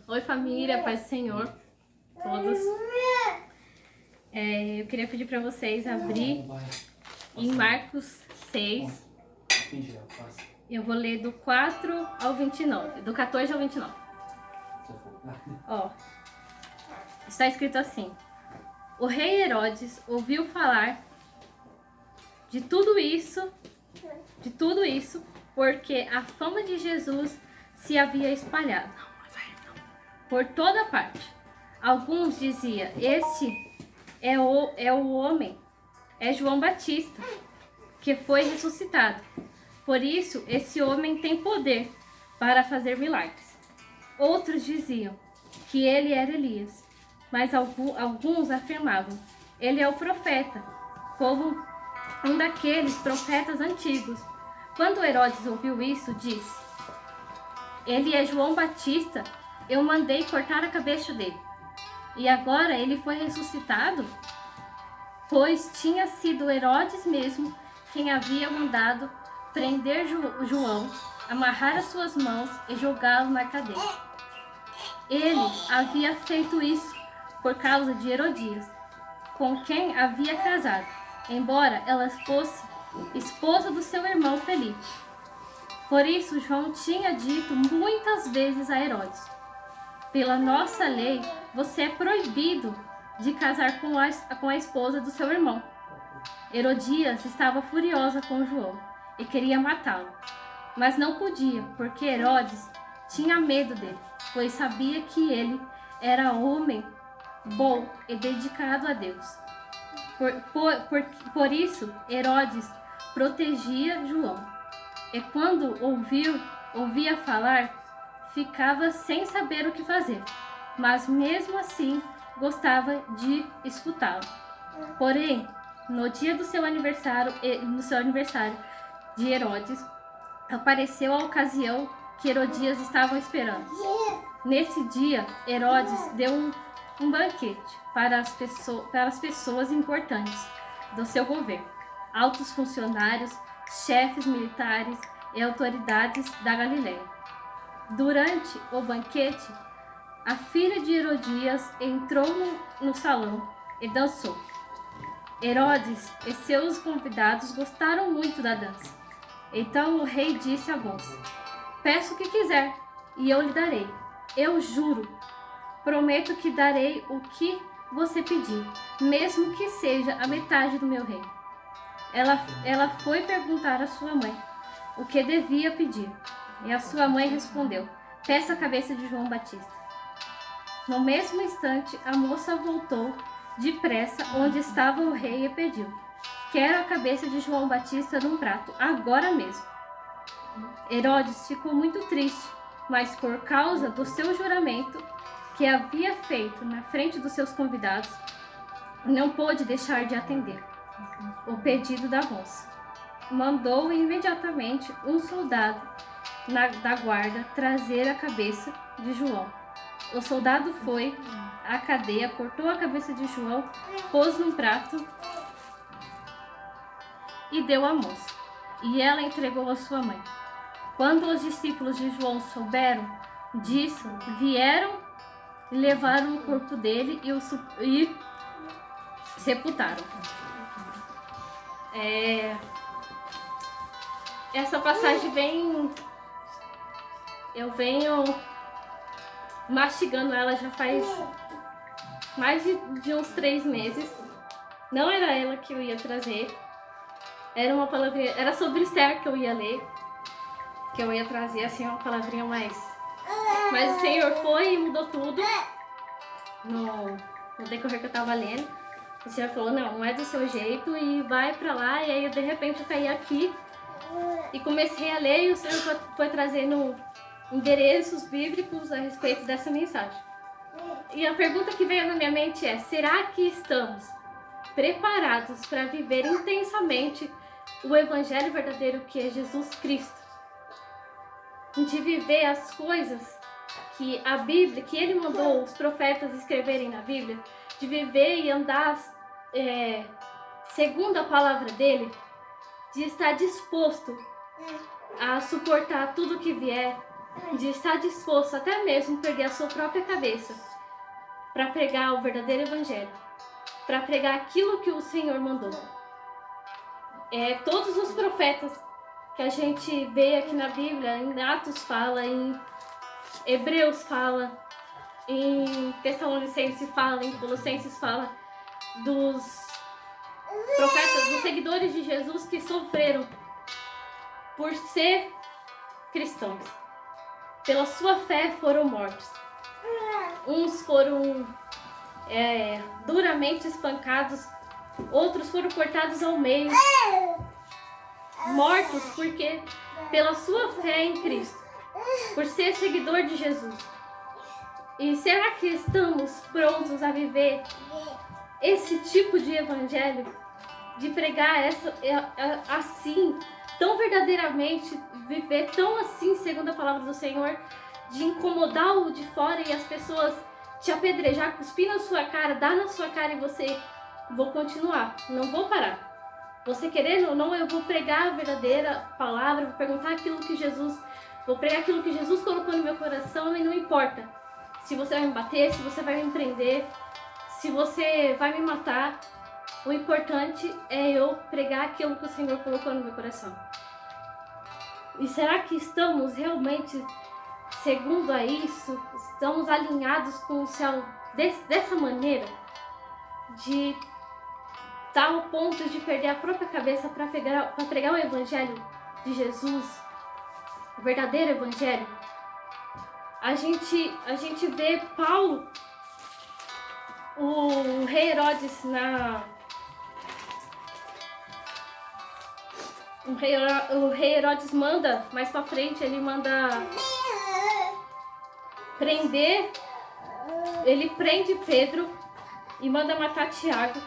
Oi família, paz do Senhor, todos. Eu queria pedir para vocês abrir em Marcos 6. Eu vou ler do 4 ao 29, do 14 ao 29. Ó, está escrito assim: o rei Herodes ouviu falar de tudo isso, porque a fama de Jesus se havia espalhado por toda parte. Alguns diziam: este é o homem, é João Batista, que foi ressuscitado. Por isso, esse homem tem poder para fazer milagres. Outros diziam que ele era Elias, mas alguns afirmavam: ele é o profeta, como um daqueles profetas antigos. Quando Herodes ouviu isso, disse: ele é João Batista, eu mandei cortar a cabeça dele. E agora ele foi ressuscitado? Pois tinha sido Herodes mesmo quem havia mandado prender João, amarrar as suas mãos e jogá-lo na cadeia. Ele havia feito isso por causa de Herodias, com quem havia casado, embora ela fosse esposa do seu irmão Felipe. Por isso João tinha dito muitas vezes a Herodes: pela nossa lei, você é proibido de casar com a esposa do seu irmão. Herodias estava furiosa com João e queria matá-lo, mas não podia, porque Herodes tinha medo dele, pois sabia que ele era homem bom e dedicado a Deus. Por isso, Herodes protegia João, e quando ouvia falar, ficava sem saber o que fazer, mas mesmo assim gostava de escutá-lo. Porém, no dia do seu aniversário, de Herodes, apareceu a ocasião que Herodias estava esperando. Nesse dia, Herodes deu um banquete para as pessoas importantes do seu governo, altos funcionários, chefes militares e autoridades da Galileia. Durante o banquete, a filha de Herodias entrou no salão e dançou. Herodes e seus convidados gostaram muito da dança. Então o rei disse à moça: peça o que quiser e eu lhe darei. Eu juro, prometo que darei o que você pedir, mesmo que seja a metade do meu reino. Ela foi perguntar à sua mãe o que devia pedir, e a sua mãe respondeu: peça a cabeça de João Batista. No mesmo instante, a moça voltou depressa onde estava o rei e pediu: quero a cabeça de João Batista num prato, agora mesmo. Herodes ficou muito triste, mas por causa do seu juramento que havia feito na frente dos seus convidados, não pôde deixar de atender o pedido da moça. Mandou imediatamente um soldado da guarda trazer a cabeça de João. O soldado foi à cadeia, cortou a cabeça de João, pôs num prato e deu à moça. E ela entregou à sua mãe. Quando os discípulos de João souberam disso, vieram e levaram o corpo dele e sepultaram. Essa passagem eu venho mastigando ela já faz mais de uns 3 meses. Não era ela que eu ia trazer. Era uma palavrinha, era sobre Esther que eu ia ler, que eu ia trazer assim uma palavrinha mais. Mas o Senhor foi e mudou tudo no decorrer que eu tava lendo. O Senhor falou: não é do seu jeito e vai pra lá. E aí de repente eu caí aqui e comecei a ler, e o Senhor foi trazendo endereços bíblicos a respeito dessa mensagem. E a pergunta que veio na minha mente é: será que estamos preparados para viver intensamente o evangelho verdadeiro que é Jesus Cristo? De viver as coisas que a Bíblia, que Ele mandou os profetas escreverem na Bíblia, de viver e andar segundo a palavra dele, de estar disposto a suportar tudo que vier, de estar disposto até mesmo perder a sua própria cabeça para pregar o verdadeiro evangelho, para pregar aquilo que o Senhor mandou. Todos os profetas que a gente vê aqui na Bíblia, em Atos fala, em Hebreus fala, em Tessalonicenses fala, em Colossenses fala, dos profetas, dos seguidores de Jesus que sofreram por ser cristãos. Pela sua fé foram mortos. Uns foram duramente espancados, outros foram cortados ao meio, mortos porque pela sua fé em Cristo, por ser seguidor de Jesus. E será que estamos prontos a viver esse tipo de evangelho? De pregar assim, tão verdadeiramente, viver tão assim, segundo a palavra do Senhor, de incomodar o de fora e as pessoas te apedrejar, cuspir na sua cara, dar na sua cara e você, vou continuar, não vou parar. Você querendo ou não, eu vou pregar a verdadeira palavra, vou perguntar aquilo que Jesus, vou pregar aquilo que Jesus colocou no meu coração e não importa se você vai me bater, se você vai me prender, se você vai me matar. O importante é eu pregar aquilo que o Senhor colocou no meu coração. E será que estamos realmente, segundo a isso, estamos alinhados com o céu dessa maneira? De tal ponto de perder a própria cabeça para pregar o evangelho de Jesus, o verdadeiro evangelho? A gente vê Paulo, o rei Herodes o rei Herodes manda, mais pra frente, ele manda prender, ele prende Pedro e manda matar Tiago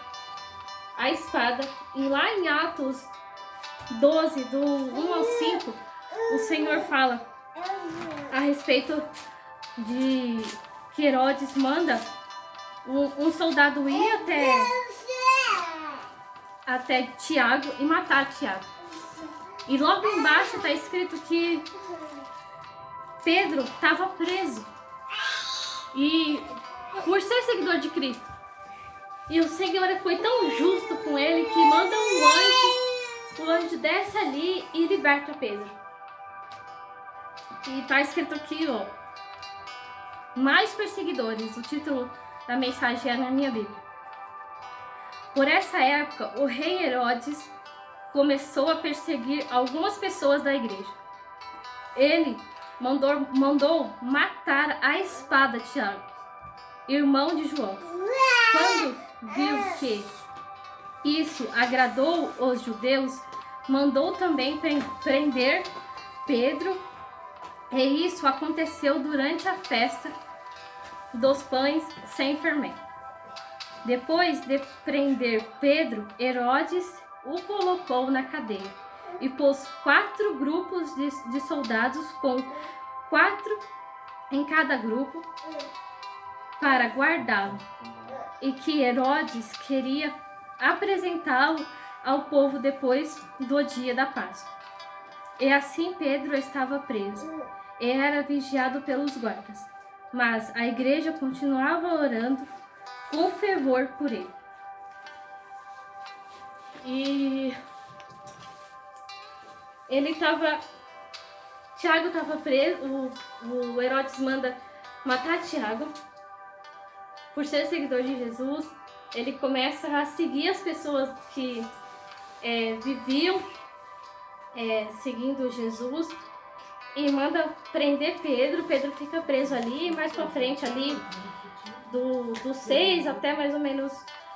à espada. E lá em Atos 12, do 1 ao 5, o Senhor fala a respeito de que Herodes manda um soldado ir até Tiago e matar Tiago. E logo embaixo está escrito que Pedro estava preso e por ser seguidor de Cristo. E o Senhor foi tão justo com ele que manda um anjo, o anjo desce ali e liberta Pedro. E está escrito aqui, ó, mais perseguidores, o título da mensagem é na minha Bíblia. Por essa época, o rei Herodes começou a perseguir algumas pessoas da igreja. Ele mandou matar à espada Tiago, irmão de João. Quando viu que isso agradou os judeus, mandou também prender Pedro, e isso aconteceu durante a festa dos pães sem fermento. Depois de prender Pedro, Herodes o colocou na cadeia e pôs 4 grupos de soldados, com 4 em cada grupo, para guardá-lo, e que Herodes queria apresentá-lo ao povo depois do dia da Páscoa. E assim Pedro estava preso e era vigiado pelos guardas, mas a igreja continuava orando com fervor por ele. E Tiago estava preso, o Herodes manda matar Tiago por ser seguidor de Jesus. Ele começa a seguir as pessoas que viviam seguindo Jesus e manda prender Pedro. Pedro fica preso ali, mais pra frente ali do 6 até mais ou menos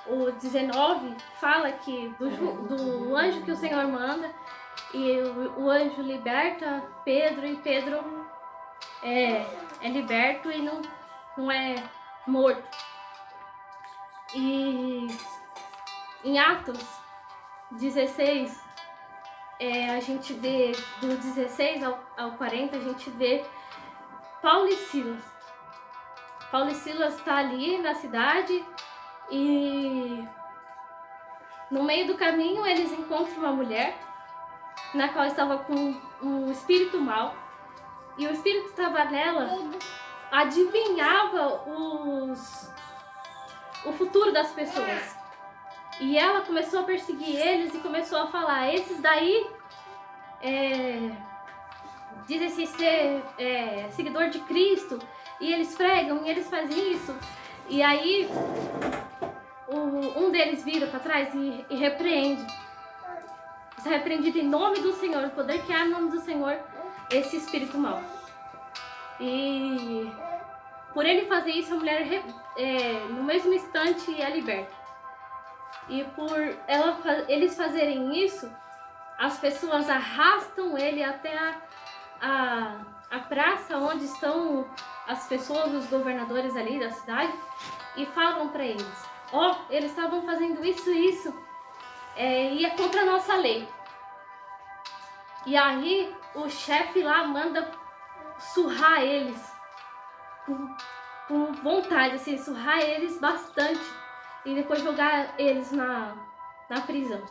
o 19, fala que do anjo que o Senhor manda, e o anjo liberta Pedro, e Pedro é liberto e não é morto. E em Atos 16, a gente vê do 16 ao 40, a gente vê Paulo e Silas. Paulo e Silas está ali na cidade e no meio do caminho eles encontram uma mulher na qual estava com um espírito mau, e o espírito que estava nela adivinhava o futuro das pessoas. E ela começou a perseguir eles e começou a falar: esses daí dizem-se ser seguidor de Cristo, e eles pregam, e eles fazem isso. E aí um deles vira para trás e repreende. Está repreendido em nome do Senhor, o poder que há no nome do Senhor, esse espírito mau. E por ele fazer isso, a mulher no mesmo instante é liberta. E por eles fazerem isso, as pessoas arrastam ele até a praça onde estão as pessoas, os governadores ali da cidade, e falam para eles: eles estavam fazendo isso e isso, e é contra a nossa lei. E aí o chefe lá manda surrar eles com vontade, assim, surrar eles bastante e depois jogar eles na prisão.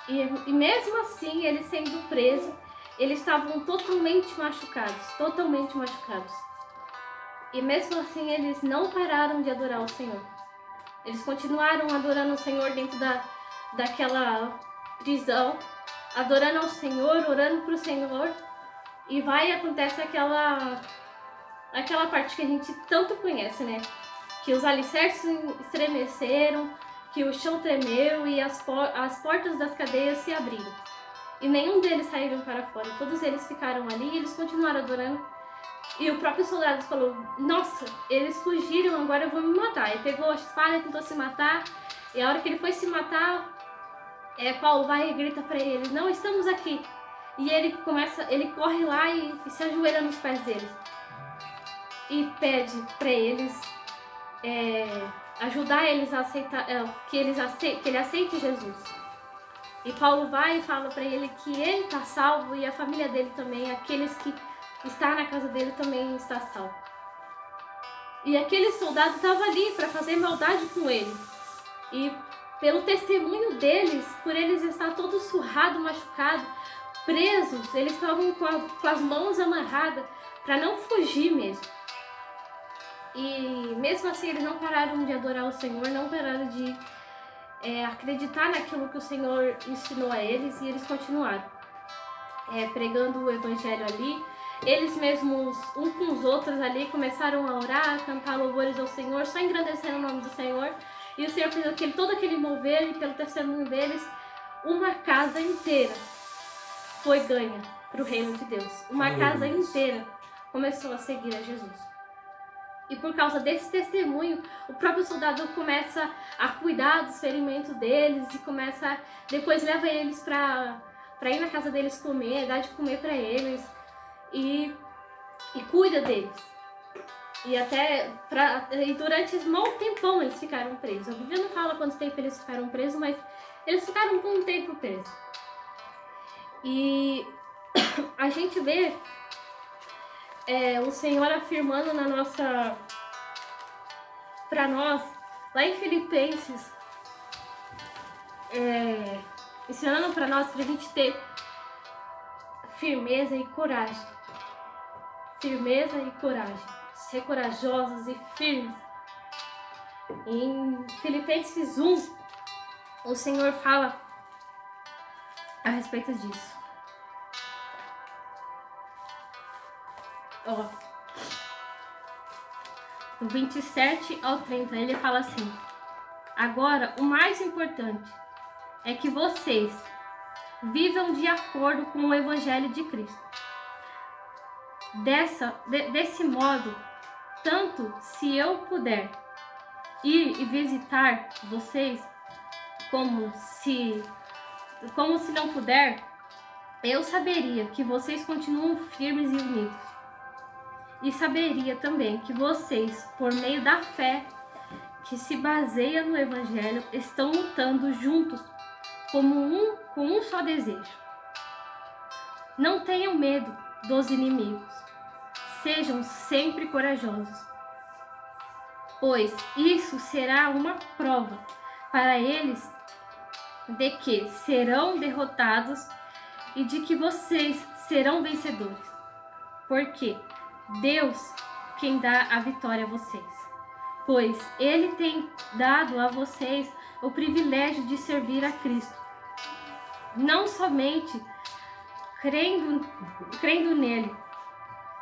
E mesmo assim, eles sendo presos, eles estavam totalmente machucados. E mesmo assim, eles não pararam de adorar o Senhor. Eles continuaram adorando o Senhor dentro daquela prisão, adorando ao Senhor, orando para o Senhor. E acontece aquela parte que a gente tanto conhece, né? Que os alicerces estremeceram, que o chão tremeu e as portas das cadeias se abriram. E nenhum deles saíram para fora. Todos eles ficaram ali e eles continuaram adorando. E o próprio soldado falou: nossa, eles fugiram, agora eu vou me matar. Ele pegou a espada e tentou se matar. E a hora que ele foi se matar, Paulo vai e grita para eles: não, estamos aqui. E ele corre lá e se ajoelha nos pés deles. E pede para eles ajudar eles a aceitar, que ele aceite Jesus. E Paulo vai e fala para ele que ele está salvo e a família dele também, aqueles que estão na casa dele também está salvo. E aquele soldado estava ali para fazer maldade com ele. E pelo testemunho deles, por eles estar todos surrados, machucados, presos, eles estavam com as mãos amarradas para não fugir mesmo. E mesmo assim eles não pararam de adorar o Senhor, não pararam de acreditar naquilo que o Senhor ensinou a eles, e eles continuaram pregando o Evangelho ali. Eles mesmos, uns com os outros ali, começaram a orar, a cantar louvores ao Senhor, só engrandecendo o nome do Senhor. E o Senhor fez todo aquele mover, e pelo testemunho deles, uma casa inteira foi ganha para o reino de Deus. Uma casa inteira começou a seguir a Jesus. E por causa desse testemunho, o próprio soldado começa a cuidar dos ferimentos deles e depois leva eles para ir na casa deles comer, dar de comer para eles e cuida deles. E durante esse mau tempão eles ficaram presos. A Bíblia não fala quanto tempo eles ficaram presos, mas eles ficaram por um tempo presos. E a gente vê o Senhor afirmando para nós, lá em Filipenses, ensinando para nós, para a gente ter firmeza e coragem. Firmeza e coragem. Ser corajosos e firmes. Em Filipenses 1, o Senhor fala a respeito disso. Do 27 ao 30, ele fala assim: agora, o mais importante é que vocês vivam de acordo com o Evangelho de Cristo. Desse modo, tanto se eu puder ir e visitar vocês, como se não puder, eu saberia que vocês continuam firmes e unidos. E saberia também que vocês, por meio da fé que se baseia no Evangelho, estão lutando juntos com um só desejo. Não tenham medo dos inimigos. Sejam sempre corajosos, pois isso será uma prova para eles de que serão derrotados e de que vocês serão vencedores. Porque Deus quem dá a vitória a vocês. Pois Ele tem dado a vocês o privilégio de servir a Cristo. Não somente crendo nele,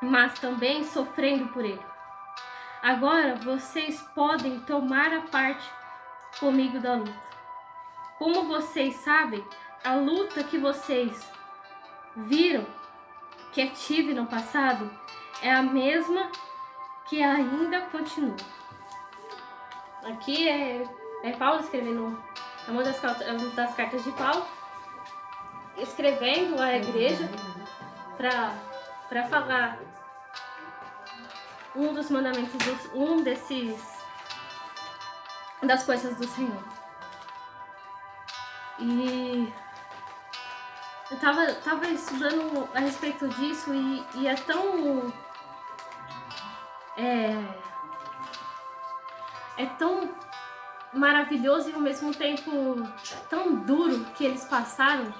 mas também sofrendo por ele. Agora vocês podem tomar a parte comigo da luta. Como vocês sabem, a luta que vocês viram que tive no passado é a mesma que ainda continua. Aqui é Paulo escrevendo, é uma das cartas de Paulo, escrevendo à igreja para falar um dos mandamentos, das coisas do Senhor. E eu tava estudando a respeito disso e é tão tão maravilhoso e ao mesmo tempo tão duro que eles passaram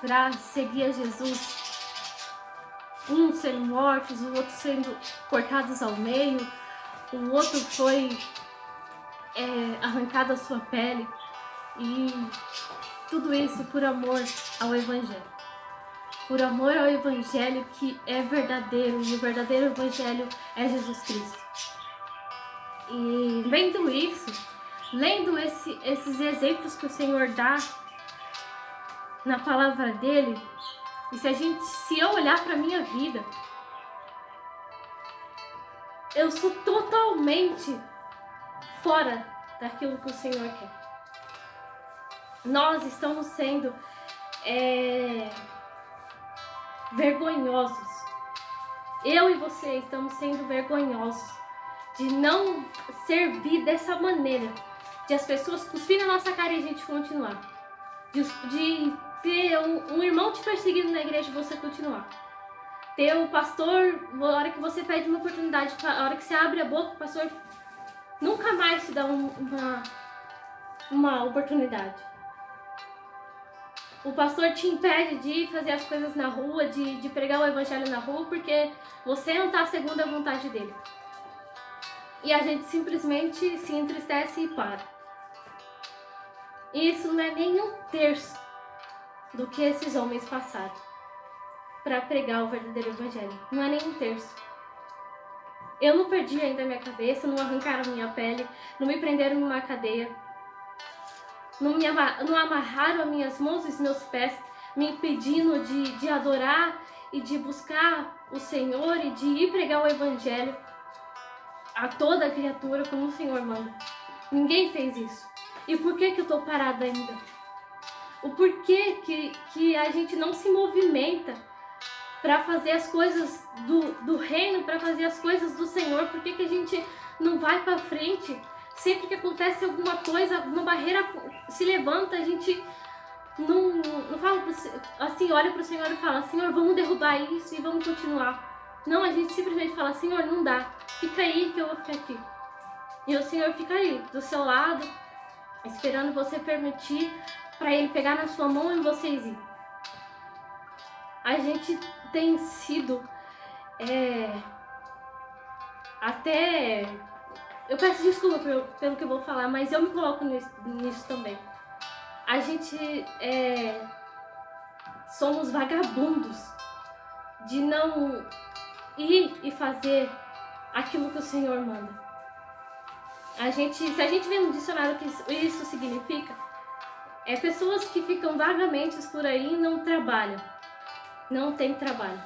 para seguir a Jesus. Um sendo mortos, o outro sendo cortados ao meio, o outro foi arrancado a sua pele, e tudo isso por amor ao Evangelho. Por amor ao Evangelho que é verdadeiro, e o verdadeiro Evangelho é Jesus Cristo. E vendo isso, lendo esses exemplos que o Senhor dá na palavra dele, e se eu olhar para a minha vida, eu sou totalmente fora daquilo que o Senhor quer. Nós estamos sendo vergonhosos. Eu e você estamos sendo vergonhosos de não servir dessa maneira, de as pessoas cuspirem na nossa cara e a gente continuar, de ter um irmão te perseguindo na igreja e você continuar, ter o pastor, a hora que você pede uma oportunidade, a hora que você abre a boca, o pastor nunca mais te dá uma oportunidade. O pastor te impede de fazer as coisas na rua, de pregar o evangelho na rua, porque você não está segundo a vontade dele. E a gente simplesmente se entristece e para. Isso não é nem um terço do que esses homens passaram para pregar o verdadeiro evangelho. Não é nem um terço. Eu não perdi ainda a minha cabeça, não arrancaram a minha pele, não me prenderam numa cadeia, não amarraram as minhas mãos e os meus pés, me impedindo de adorar e de buscar o Senhor e de ir pregar o evangelho a toda criatura como o Senhor manda. Ninguém fez isso. E por que eu estou parada ainda? O porquê que a gente não se movimenta para fazer as coisas do reino, para fazer as coisas do Senhor? Por que a gente não vai para frente? Sempre que acontece alguma coisa, uma barreira se levanta, a gente não fala assim, olha para o Senhor e fala: Senhor, vamos derrubar isso e vamos continuar. Não, a gente simplesmente fala: Senhor, não dá, fica aí que eu vou ficar aqui. E o Senhor fica ali, do seu lado, esperando você permitir para Ele pegar na sua mão e vocês ir. A gente tem sido até... Eu peço desculpa pelo que eu vou falar, mas eu me coloco nisso também. A gente somos vagabundos de não ir e fazer aquilo que o Senhor manda. Se a gente vê no dicionário o que isso significa, é pessoas que ficam vagamente por aí e não trabalham. Não tem trabalho.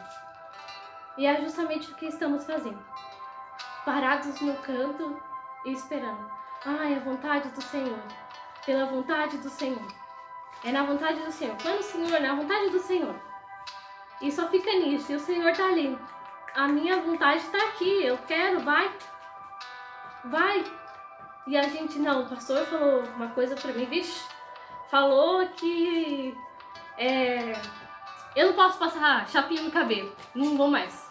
E é justamente o que estamos fazendo. Parados no canto e esperando. É a vontade do Senhor. Pela vontade do Senhor. É na vontade do Senhor. Quando o Senhor é na vontade do Senhor. E só fica nisso. E o Senhor tá ali. A minha vontade tá aqui. Eu quero, vai. Vai. E a gente, não, o pastor falou uma coisa pra mim, vixe. Falou que eu não posso passar chapinha no cabelo. Não vou mais.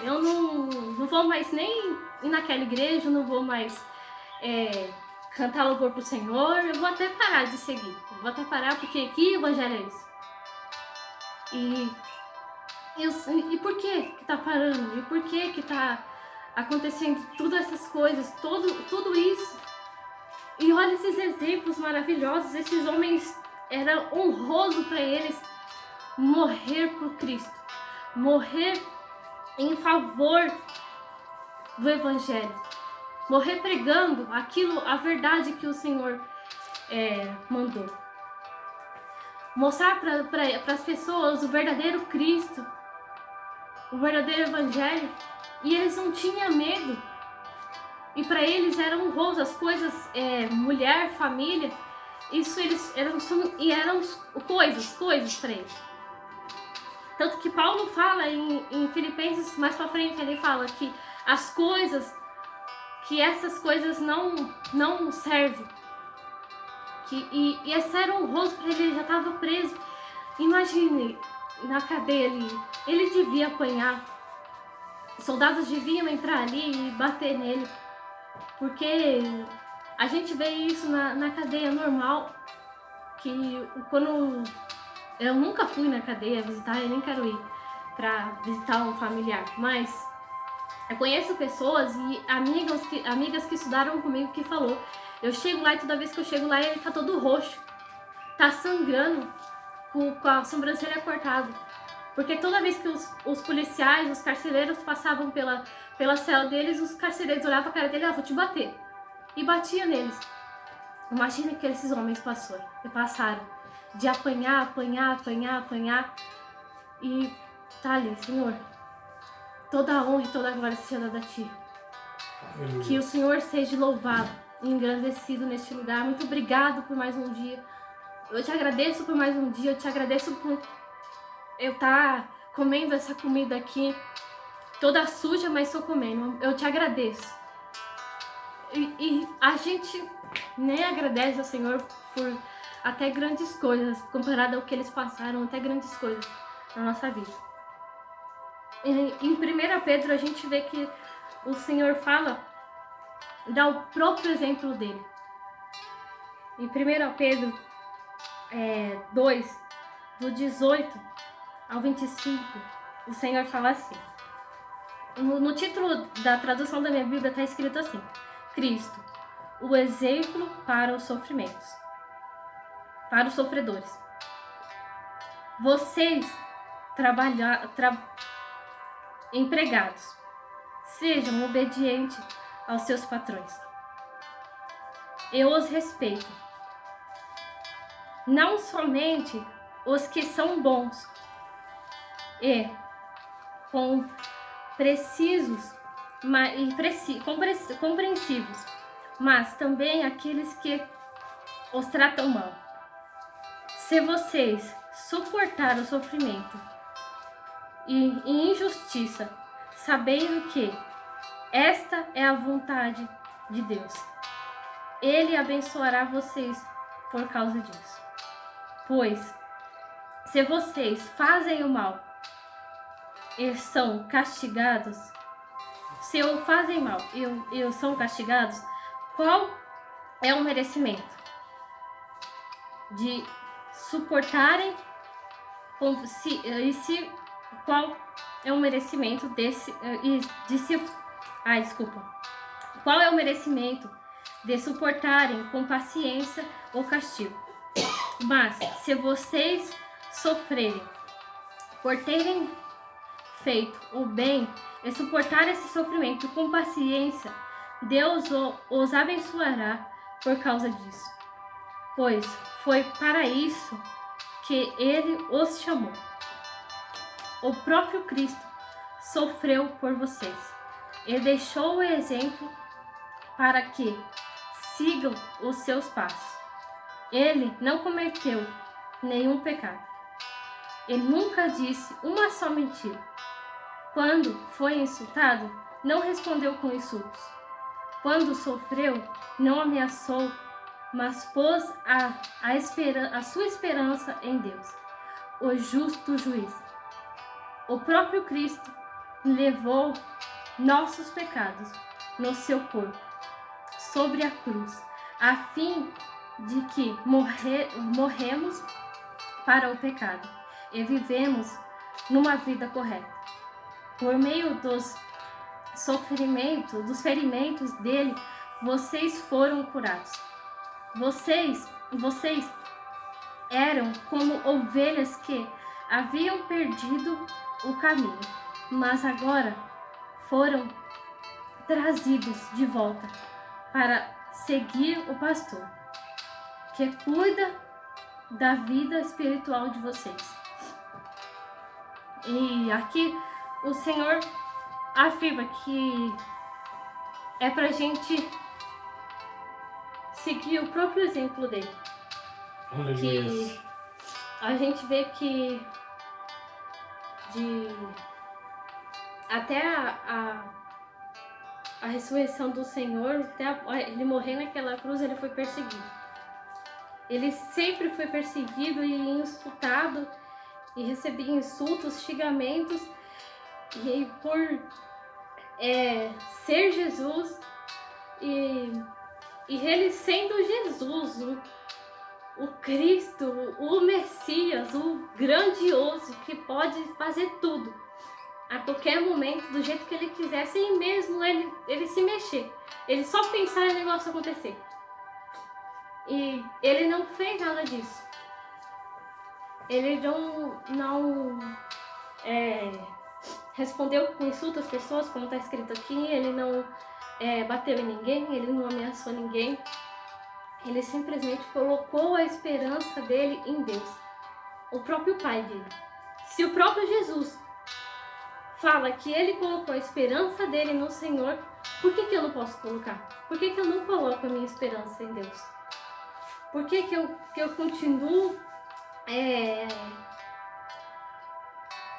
Eu não vou mais nem ir naquela igreja, não vou mais cantar louvor pro Senhor. Eu vou até parar de seguir. Eu vou até parar porque que evangelho é esse? E por que tá parando? E por que tá acontecendo todas essas coisas, tudo isso? E olha esses exemplos maravilhosos. Esses homens, era honroso para eles morrer por Cristo, morrer em favor do Evangelho, morrer pregando a verdade que o Senhor mandou. Mostrar para as pessoas o verdadeiro Cristo, o verdadeiro Evangelho. E eles não tinham medo. E para eles era honroso as coisas, mulher, família, isso eles eram coisas para eles. Tanto que Paulo fala em Filipenses, mais para frente, ele fala que essas coisas não servem. E esse era honroso para ele, já estava preso. Imagine, na cadeia ali, ele devia apanhar. Os soldados deviam entrar ali e bater nele. Porque a gente vê isso na cadeia normal, que quando eu nunca fui na cadeia visitar, eu nem quero ir para visitar um familiar, mas eu conheço pessoas e amigas que estudaram comigo que falou, eu chego lá e toda vez que eu chego lá ele tá todo roxo, tá sangrando, com a sobrancelha cortada, porque toda vez que os policiais, os carcereiros passavam pela cela deles, os carcereiros olhavam pra cara dele, vou te bater, e batia neles. Imagina que esses homens passaram de apanhar, e tá ali, Senhor, toda a honra e toda a glória seja dada a Ti. Que o Senhor seja louvado e engrandecido neste lugar. Muito obrigado por mais um dia. Eu te agradeço por mais um dia, eu te agradeço por eu estar comendo essa comida aqui, toda suja, mas estou comendo. Eu te agradeço. E a gente nem agradece ao Senhor por até grandes coisas, comparado ao que eles passaram, até grandes coisas na nossa vida. Em 1 Pedro a gente vê que o Senhor dá o próprio exemplo dele. Em 1 Pedro 2, do 18 ao 25, o Senhor fala assim. No título da tradução da minha Bíblia está escrito assim: Cristo, o exemplo para os sofrimentos, para os sofredores. Vocês, empregados, sejam obedientes aos seus patrões. Eu os respeito. Não somente os que são bons e compreensivos, mas também aqueles que os tratam mal. Se vocês suportar o sofrimento e injustiça, sabendo que esta é a vontade de Deus, Ele abençoará vocês por causa disso. Pois, se vocês fazem o mal e são castigados, fazem mal e são castigados, qual é o merecimento de suportarem qual é o merecimento qual é o merecimento de suportarem com paciência o castigo? Mas se vocês sofrerem por terem feito o bem e suportar esse sofrimento com paciência, Deus os abençoará por causa disso, pois foi para isso que Ele os chamou. O próprio Cristo sofreu por vocês e deixou o exemplo para que sigam os seus passos. Ele não cometeu nenhum pecado. Ele nunca disse uma só mentira. Quando foi insultado, não respondeu com insultos. Quando sofreu, não ameaçou, mas pôs a sua esperança em Deus, o justo juiz. O próprio Cristo levou nossos pecados no seu corpo, sobre a cruz, a fim de que morremos para o pecado e vivemos numa vida correta. Por meio dos sofrimentos, dos ferimentos dele, vocês foram curados. Vocês eram como ovelhas que haviam perdido o caminho, mas agora foram trazidos de volta para seguir o pastor, que cuida da vida espiritual de vocês. E aqui o Senhor afirma que é pra gente seguir o próprio exemplo dele. Aleluia. Que a gente vê que até a ressurreição do Senhor, até ele morrer naquela cruz, ele foi perseguido. Ele sempre foi perseguido e insultado, e recebia insultos, xingamentos, e por ser Jesus, e ele sendo Jesus, o Cristo, o Messias, o grandioso, que pode fazer tudo, a qualquer momento, do jeito que ele quiser, sem mesmo ele se mexer. Ele só pensar e o negócio acontecer. E ele não fez nada disso. Ele não respondeu com insulto às pessoas, como está escrito aqui. Ele não bateu em ninguém, ele não ameaçou ninguém. Ele simplesmente colocou a esperança dele em Deus, o próprio Pai dele. Se o próprio Jesus fala que ele colocou a esperança dele no Senhor, por que eu não posso colocar? Por que eu não coloco a minha esperança em Deus? Por que eu continuo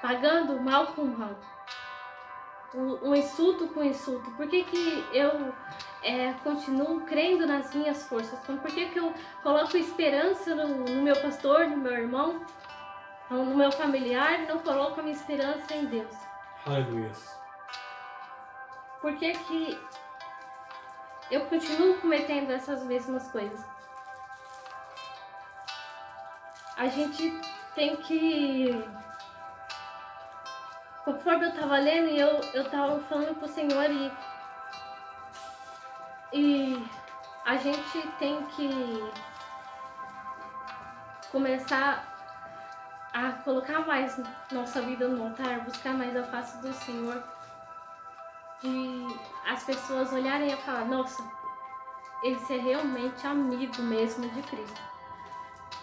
pagando mal com mal? Um insulto com insulto? Por que eu continuo crendo nas minhas forças? Por que eu coloco esperança no meu pastor, no meu irmão, no meu familiar, e não coloco a minha esperança em Deus? Aleluia. Por que eu continuo cometendo essas mesmas coisas? A gente tem que... Conforme eu estava lendo, e eu estava falando com o Senhor, e a gente tem que começar a colocar mais nossa vida no altar, buscar mais a face do Senhor, de as pessoas olharem e falar: nossa, esse é realmente amigo mesmo de Cristo.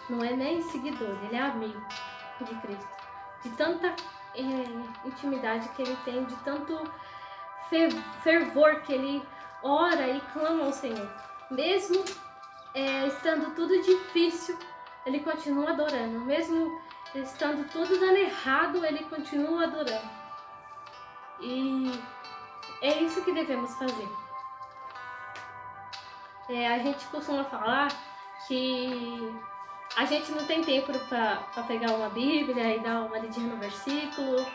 Não é nem seguidor, ele é amigo de Cristo. De tanta intimidade que ele tem, de tanto fervor que ele ora e clama ao Senhor. Mesmo estando tudo difícil, ele continua adorando. Mesmo estando tudo dando errado, ele continua adorando. E é isso que devemos fazer. A gente costuma falar que a gente não tem tempo para pegar uma Bíblia e dar uma lidinha no versículo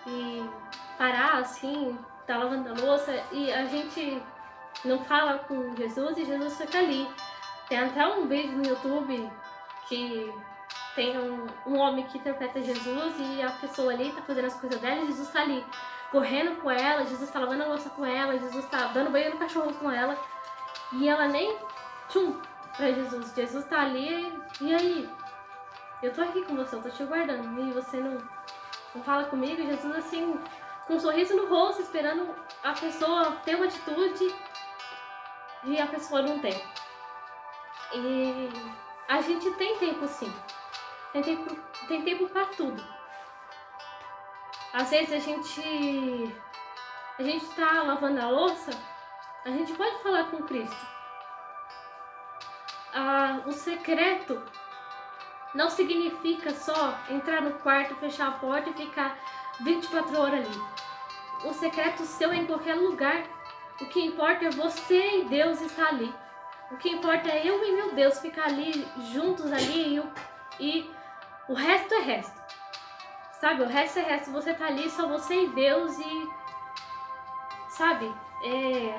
e parar assim, tá lavando a louça, e a gente não fala com Jesus e Jesus fica ali. Tem até um vídeo no YouTube que tem um homem que interpreta Jesus, e a pessoa ali tá fazendo as coisas dela, e Jesus tá ali correndo com ela, Jesus tá lavando a louça com ela, Jesus tá dando banho no cachorro com ela, e ela nem pra Jesus. Jesus tá ali, e aí? Eu tô aqui com você, eu tô te guardando, e você não fala comigo? Jesus assim, com um sorriso no rosto, esperando a pessoa ter uma atitude, e a pessoa não tem. E a gente tem tempo sim, tem tempo pra tudo. Às vezes a gente tá lavando a louça, a gente pode falar com Cristo. O secreto não significa só entrar no quarto, fechar a porta e ficar 24 horas ali. O secreto seu é em qualquer lugar. O que importa é você e Deus estar ali. O que importa é eu e meu Deus ficar ali, juntos ali, e o resto é resto. Sabe, o resto é resto. Você tá ali, só você e Deus, e... sabe,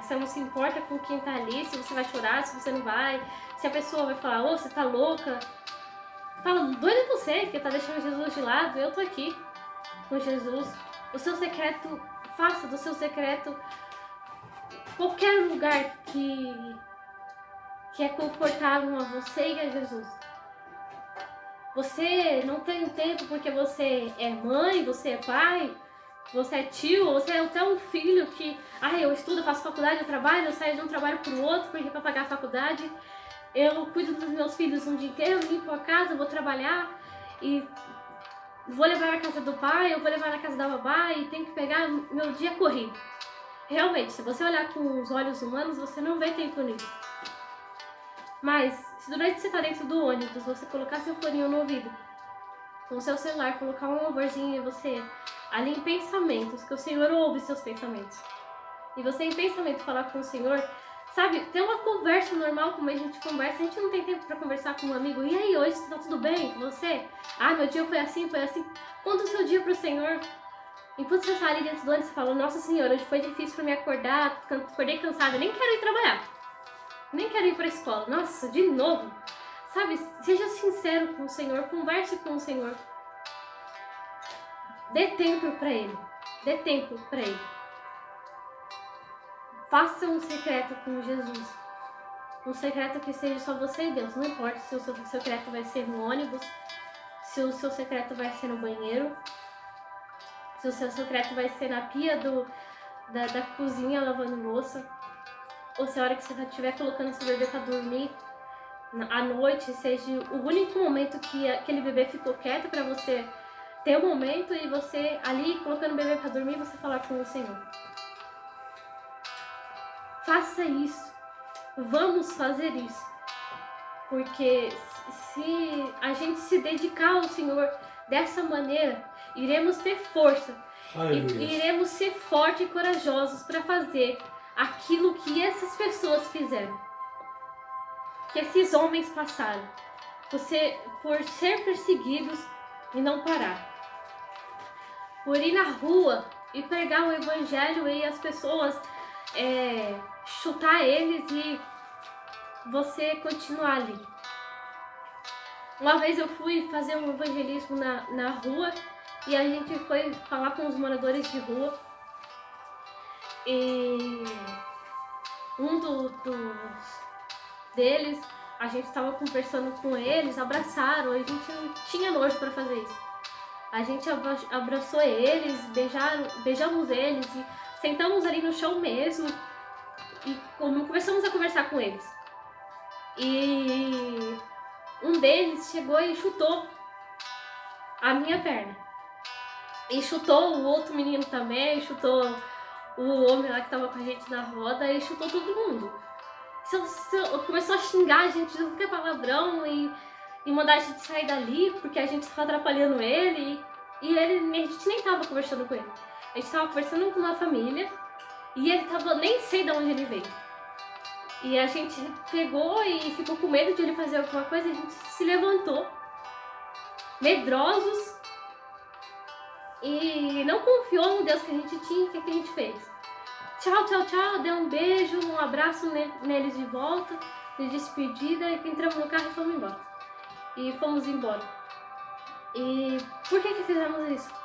você não se importa com quem tá ali, se você vai chorar, se você não vai, se a pessoa vai falar: ô, você tá louca. Fala, doido é você que tá deixando Jesus de lado, eu tô aqui com Jesus. O seu secreto, faça do seu secreto qualquer lugar que é confortável a você e a Jesus. Você não tem tempo porque você é mãe, você é pai, você é tio, você é até um filho que, eu estudo, eu faço faculdade, eu trabalho, eu saio de um trabalho pro outro porque para pagar a faculdade, eu cuido dos meus filhos um dia inteiro, limpo a casa, eu vou trabalhar e vou levar na casa do pai, eu vou levar na casa da babá e tenho que pegar meu dia corrido. Realmente, se você olhar com os olhos humanos, você não vê tempo nisso. Mas, se durante você tá dentro do ônibus, você colocar seu foninho no ouvido, com o seu celular, colocar um louvorzinho e você, ali em pensamentos, que o Senhor ouve seus pensamentos, e você em pensamento falar com o Senhor, sabe, ter uma conversa normal como a gente conversa, a gente não tem tempo pra conversar com um amigo, e aí, hoje, tá tudo bem com você? Meu dia foi assim, conta o seu dia pro Senhor. Enquanto você está ali dentro do ônibus, você fala, nossa Senhora, hoje foi difícil pra me acordar, acordei cansada, nem quero ir trabalhar, nem quero ir pra escola, nossa, de novo. Sabe, seja sincero com o Senhor, converse com o Senhor. Dê tempo pra Ele, dê tempo pra Ele. Faça um secreto com Jesus, um secreto que seja só você e Deus, não importa se o seu secreto vai ser no ônibus, se o seu secreto vai ser no banheiro, se o seu secreto vai ser na pia da cozinha lavando louça, ou se a hora que você estiver colocando seu bebê pra dormir, à noite, seja o único momento que aquele bebê ficou quieto pra você ter um momento e você ali colocando o bebê pra dormir, você falar com o Senhor. Faça isso. Vamos fazer isso. Porque se a gente se dedicar ao Senhor dessa maneira, iremos ter força. E iremos ser fortes e corajosos para fazer aquilo que essas pessoas fizeram. Que esses homens passaram. Por ser perseguidos e não parar. Por ir na rua e pregar o evangelho e as pessoas chutar eles e você continuar ali. Uma vez eu fui fazer um evangelismo na rua e a gente foi falar com os moradores de rua e um deles, a gente estava conversando com eles, abraçaram, a gente não tinha nojo para fazer isso. A gente abraçou eles, beijamos eles e sentamos ali no chão mesmo e começamos a conversar com eles. E um deles chegou e chutou a minha perna. E chutou o outro menino também, chutou o homem lá que tava com a gente na roda e chutou todo mundo. Começou a xingar a gente de tudo que é palavrão e mandar a gente sair dali porque a gente estava atrapalhando ele. E a gente nem tava conversando com ele. A gente tava conversando com uma família e ele tava, nem sei de onde ele veio. E a gente pegou e ficou com medo de ele fazer alguma coisa e a gente se levantou, medrosos, e não confiou no Deus que a gente tinha. O que a gente fez? Tchau, tchau, tchau, deu um beijo, um abraço neles de volta, de despedida, e entramos no carro e fomos embora. E fomos embora. E por que fizemos isso?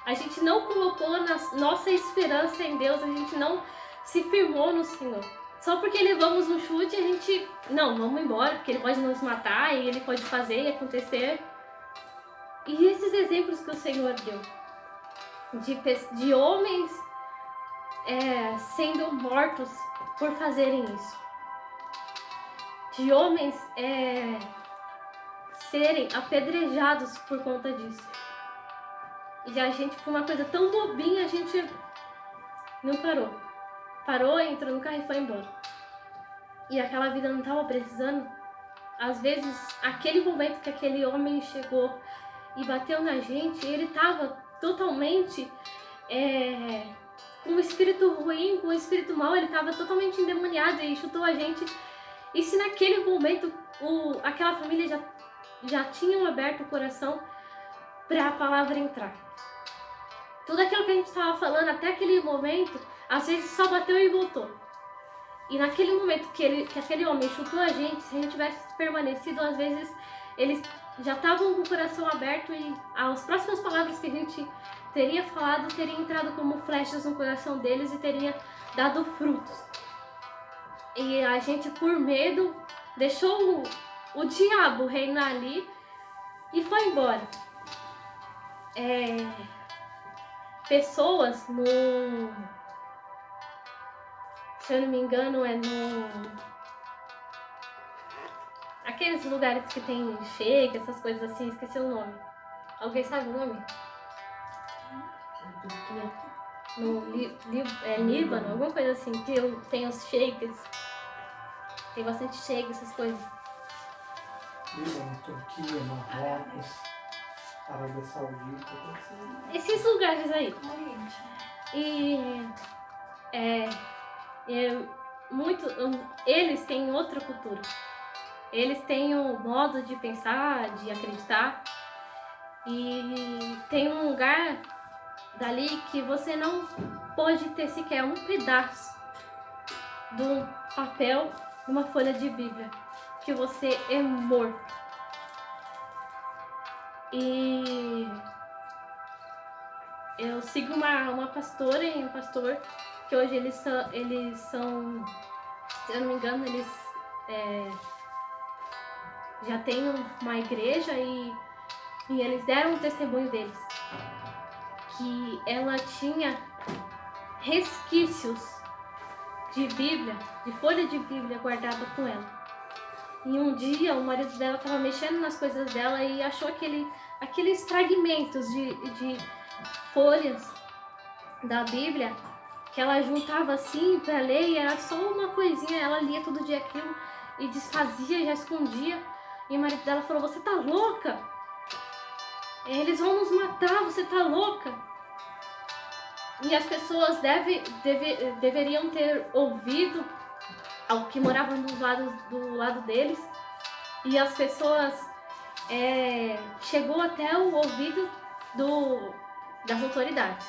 A gente não colocou nossa esperança em Deus, a gente não se firmou no Senhor. Só porque levamos um chute, a gente, não, vamos embora, porque ele pode nos matar e ele pode fazer e acontecer. E esses exemplos que o Senhor deu, de homens sendo mortos por fazerem isso. De homens serem apedrejados por conta disso. E a gente, por uma coisa tão bobinha, a gente não parou. Parou, entrou no carro e foi embora. E aquela vida não estava precisando. Às vezes, aquele momento que aquele homem chegou e bateu na gente, ele estava totalmente com um espírito ruim, com um espírito mau, ele estava totalmente endemoniado e chutou a gente. E se naquele momento aquela família já tinham aberto o coração para a palavra entrar. Tudo aquilo que a gente estava falando até aquele momento, às vezes só bateu e voltou. E naquele momento que aquele homem chutou a gente, se a gente tivesse permanecido, às vezes eles já estavam com o coração aberto e as próximas palavras que a gente teria falado teriam entrado como flechas no coração deles e teria dado frutos. E a gente, por medo, deixou o diabo reinar ali e foi embora. Pessoas no... Se eu não me engano, é no... Aqueles lugares que tem shake, essas coisas assim, esqueci o nome. Alguém sabe o nome? No Líbano, alguma coisa assim, que tem os shakes. Tem bastante shake, essas coisas. Líbano, Turquia, Marrocos, Arábia Saudita. Esses lugares aí. Eles têm outra cultura. Eles têm um modo de pensar, de acreditar. E tem um lugar dali que você não pode ter sequer um pedaço do papel de uma folha de Bíblia, que você é morto. E eu sigo uma pastora e um pastor que hoje eles são, se eu não me engano, eles já têm uma igreja e eles deram um testemunho deles, que ela tinha resquícios de Bíblia, de folha de Bíblia guardada com ela. E um dia o marido dela estava mexendo nas coisas dela e achou aqueles fragmentos de folhas da Bíblia que ela juntava assim para ler e era só uma coisinha, ela lia todo dia aquilo e desfazia, já escondia. E o marido dela falou: "Você tá louca? Eles vão nos matar, você tá louca?" E as pessoas deveriam ter ouvido ao que moravam do lado deles. E as pessoas chegou até o ouvido das autoridades.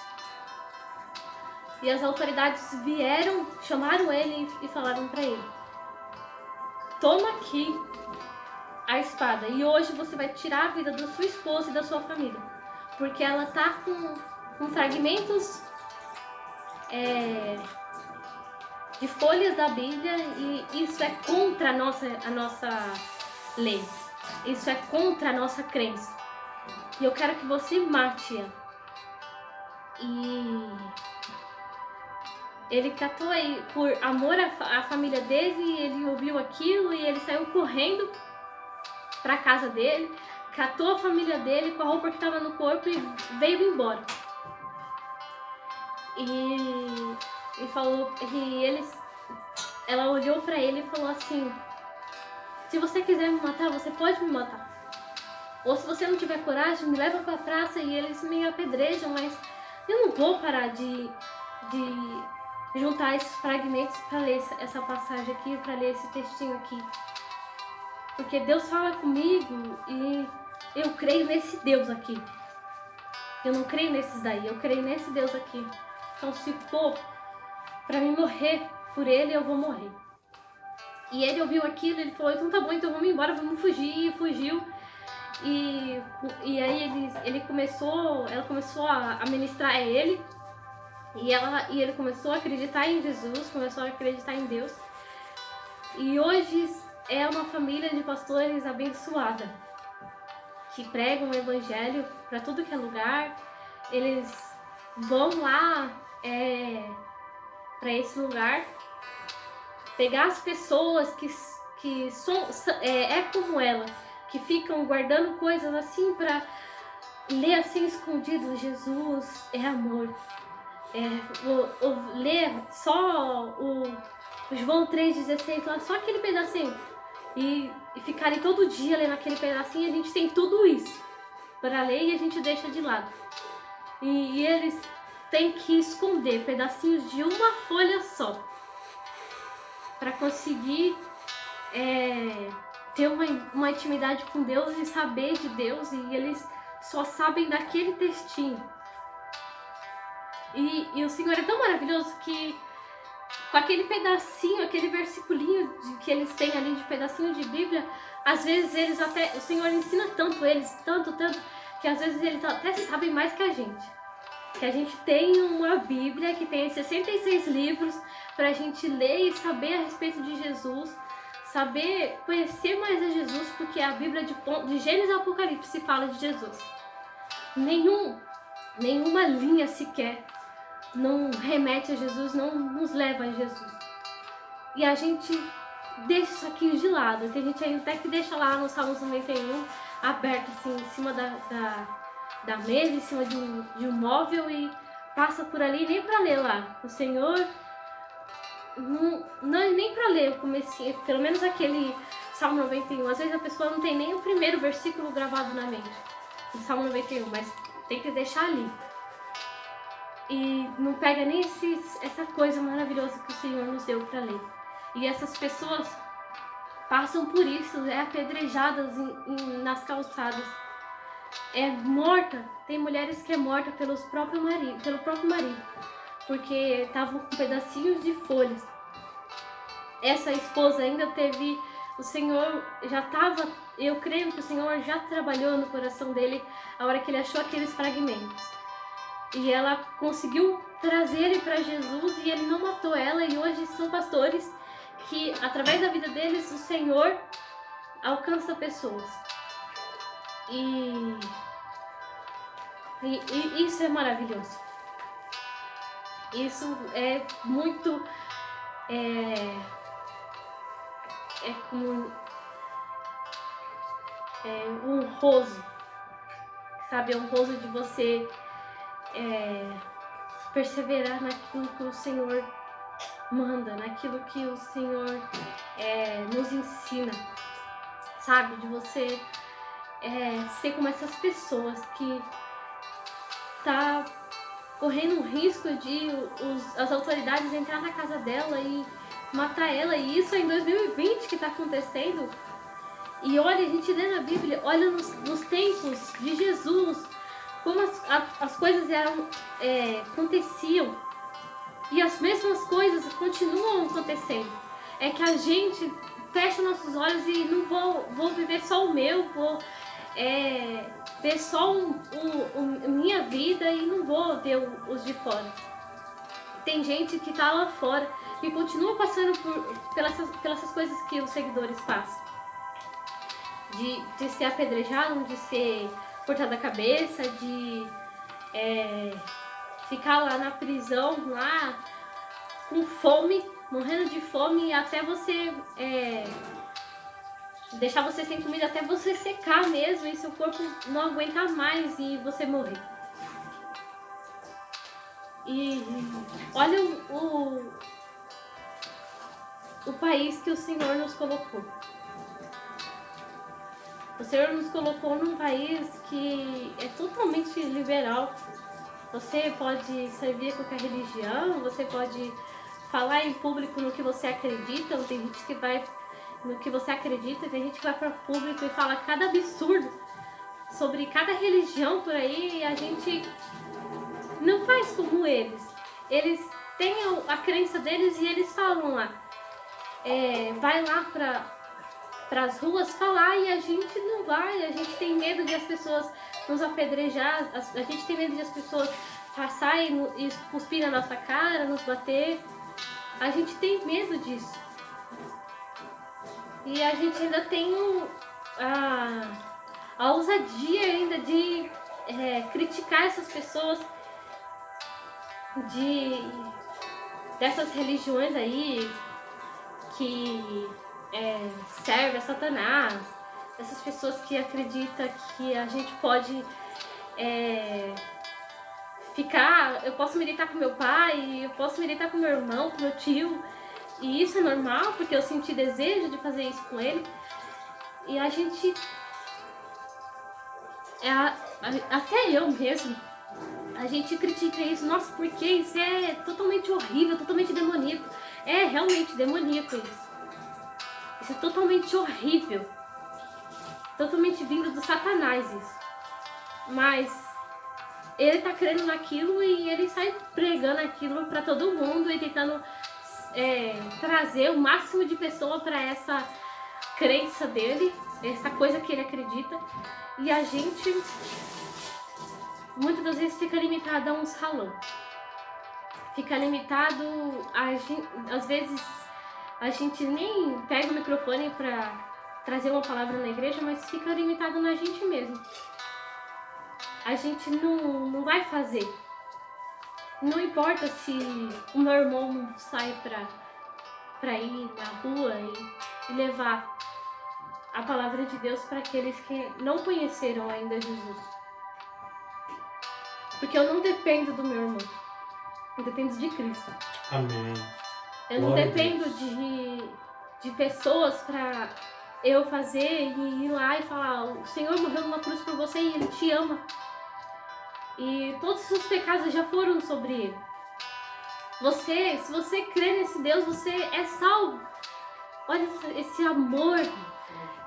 E as autoridades vieram, chamaram ele e falaram para ele: "Toma aqui a espada e hoje você vai tirar a vida da sua esposa e da sua família, porque ela tá com fragmentos de folhas da Bíblia e isso é contra a nossa lei, isso é contra a nossa crença e eu quero que você mate-a." E ele catou aí, por amor à família dele, ele ouviu aquilo e ele saiu correndo para casa dele, catou a família dele com a roupa que estava no corpo e veio embora. E falou, ela olhou para ele e falou assim: "Se você quiser me matar, você pode me matar. Ou se você não tiver coragem, me leva para a praça e eles me apedrejam, mas eu não vou parar de juntar esses fragmentos para ler essa passagem aqui, para ler esse textinho aqui. Porque Deus fala comigo e eu creio nesse Deus aqui. Eu não creio nesses daí, eu creio nesse Deus aqui. Então se for para mim morrer por ele, eu vou morrer." E ele ouviu aquilo, ele falou: "Então tá bom, então vamos embora, vamos fugir." E fugiu. E aí ela começou a ministrar a ele. E ele começou a acreditar em Jesus, começou a acreditar em Deus. E hoje é uma família de pastores abençoada, que pregam o evangelho para tudo que é lugar. Eles vão lá para esse lugar, pegar as pessoas que são como ela, que ficam guardando coisas assim para ler assim escondido: Jesus é amor. Ler só o João 3,16 lá, só aquele pedacinho, e ficarem todo dia lendo aquele pedacinho. A gente tem tudo isso para ler e a gente deixa de lado. E eles têm que esconder pedacinhos de uma folha só para conseguir ter uma intimidade com Deus e saber de Deus, e eles só sabem daquele textinho. E o Senhor é tão maravilhoso que com aquele pedacinho, aquele versiculinho que eles têm ali de pedacinho de Bíblia, às vezes eles até, o Senhor ensina tanto eles, tanto, que às vezes eles até sabem mais que a gente. Que a gente tem uma Bíblia que tem 66 livros para a gente ler e saber a respeito de Jesus, saber conhecer mais a Jesus, porque a Bíblia de Gênesis ao Apocalipse fala de Jesus. Nenhuma linha sequer não remete a Jesus, não nos leva a Jesus. E a gente deixa isso aqui de lado. Tem gente aí até que deixa lá no Salmo 91 aberto assim em cima da mesa, em cima de um móvel e passa por ali nem para ler lá. O Senhor não é nem para ler o comecinho, pelo menos aquele Salmo 91. Às vezes a pessoa não tem nem o primeiro versículo gravado na mente do Salmo 91, mas tem que deixar ali. E não pega nem essa coisa maravilhosa que o Senhor nos deu para ler. E essas pessoas passam por isso, apedrejadas nas calçadas. É morta, tem mulheres que é morta pelo próprio marido, porque estavam com pedacinhos de folhas. Essa esposa ainda teve, o Senhor já estava, eu creio que o Senhor já trabalhou no coração dele a hora que ele achou aqueles fragmentos. E ela conseguiu trazer ele para Jesus e ele não matou ela, e hoje são pastores que, através da vida deles, o Senhor alcança pessoas. E isso é maravilhoso. Isso é muito como honroso, sabe? É honroso de você perseverar naquilo que o Senhor manda, naquilo que o Senhor nos ensina, sabe? De você ser como essas pessoas que tá correndo um risco de as autoridades entrar na casa dela e matar ela, e isso é em 2020 que está acontecendo. E olha, a gente lê na Bíblia, olha nos tempos de Jesus, como as coisas aconteciam, e as mesmas coisas continuam acontecendo. É que a gente fecha nossos olhos e não vou viver só o meu, vou ver só minha vida e não vou ver os de fora. Tem gente que tá lá fora e continua passando pelas coisas que os seguidores passam. De ser apedrejado, de ser cortado a cabeça, de ficar lá na prisão, lá com fome, morrendo de fome, até você deixar você sem comida, até você secar mesmo e seu corpo não aguentar mais e você morrer. E olha o país que o Senhor nos colocou. O Senhor nos colocou num país que é totalmente liberal. Você pode servir a qualquer religião, você pode falar em público no que você acredita. Tem gente que vai no que você acredita, tem gente que vai para o público e fala cada absurdo sobre cada religião por aí, e a gente não faz como eles. Eles têm a crença deles e eles falam lá. Vai lá para as ruas falar, e a gente não vai. A gente tem medo de as pessoas nos apedrejar, a gente tem medo de as pessoas passarem e cuspir na nossa cara, nos bater. A gente tem medo disso. E a gente ainda tem a ousadia ainda de criticar essas pessoas dessas religiões aí que servem a Satanás, essas pessoas que acreditam que a gente pode eu posso me deitar com meu pai, eu posso me deitar com meu irmão, com meu tio, e isso é normal porque eu senti desejo de fazer isso com ele. E a gente até eu mesmo, a gente critica isso. Nossa, porque isso é totalmente horrível, totalmente demoníaco. É realmente demoníaco isso. Isso é totalmente horrível, totalmente vindo do Satanás isso. Mas ele tá crendo naquilo e ele sai pregando aquilo pra todo mundo e tentando trazer o máximo de pessoa para essa crença dele, essa coisa que ele acredita. E a gente, muitas das vezes, fica limitado a um salão. Fica limitado às vezes a gente nem pega o microfone para trazer uma palavra na igreja, mas fica limitado na gente mesmo. A gente não vai fazer. Não importa se o meu irmão sai para ir na rua e levar a palavra de Deus para aqueles que não conheceram ainda Jesus. Porque eu não dependo do meu irmão. Eu dependo de Cristo. Amém. Eu não Glória a dependo Deus. de pessoas para eu fazer e ir lá e falar: o Senhor morreu numa cruz por você e Ele te ama. E todos os seus pecados já foram sobre Ele. Se você crê nesse Deus, você é salvo. Olha esse amor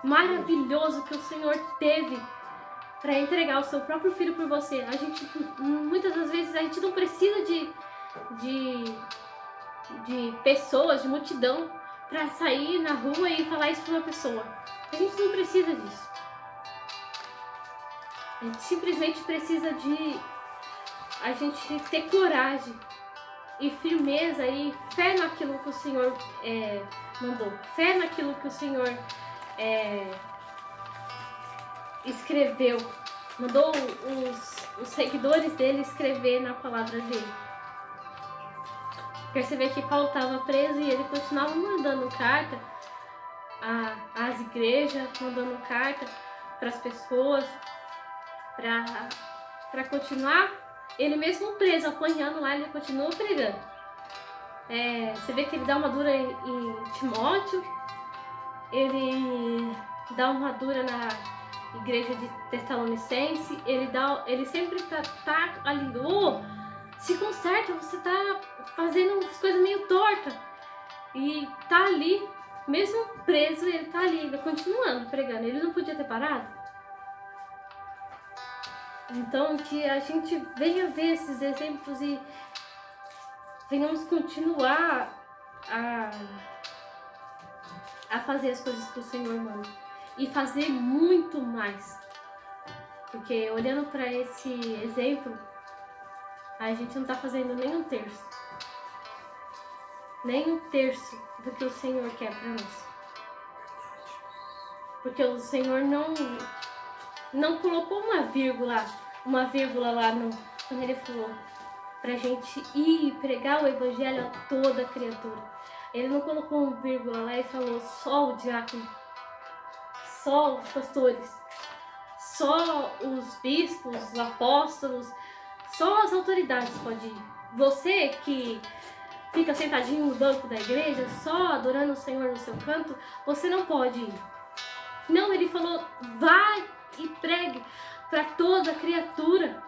maravilhoso que o Senhor teve para entregar o seu próprio filho por você. A gente, muitas das vezes, a gente não precisa de pessoas, de multidão, para sair na rua e falar isso para uma pessoa. A gente não precisa disso. A gente simplesmente precisa de a gente ter coragem e firmeza e fé naquilo que o Senhor mandou. Fé naquilo que o Senhor escreveu. Mandou os seguidores dele escrever na palavra dele. Perceber que Paulo estava preso e ele continuava mandando carta às igrejas, mandando carta para as pessoas, para continuar. Ele mesmo preso, apanhando lá, ele continua pregando. Você vê que ele dá uma dura em Timóteo, ele dá uma dura na igreja de Tessalonicense, ele sempre tá ali, se conserta, você tá fazendo umas coisas meio tortas. E tá ali, mesmo preso, ele tá ali, continuando pregando. Ele não podia ter parado? Então, que a gente venha ver esses exemplos e venhamos continuar a fazer as coisas que o Senhor manda. E fazer muito mais. Porque olhando para esse exemplo, a gente não está fazendo nem um terço. Nem um terço do que o Senhor quer para nós. Porque o Senhor não colocou uma vírgula lá quando Ele falou pra gente ir pregar o Evangelho a toda criatura. Ele não colocou uma vírgula lá e falou só o diácono, só os pastores, só os bispos, os apóstolos, só as autoridades podem ir. Você que fica sentadinho no banco da igreja, só adorando o Senhor no seu canto, você não pode ir. Não, Ele falou, vai e pregue para toda criatura.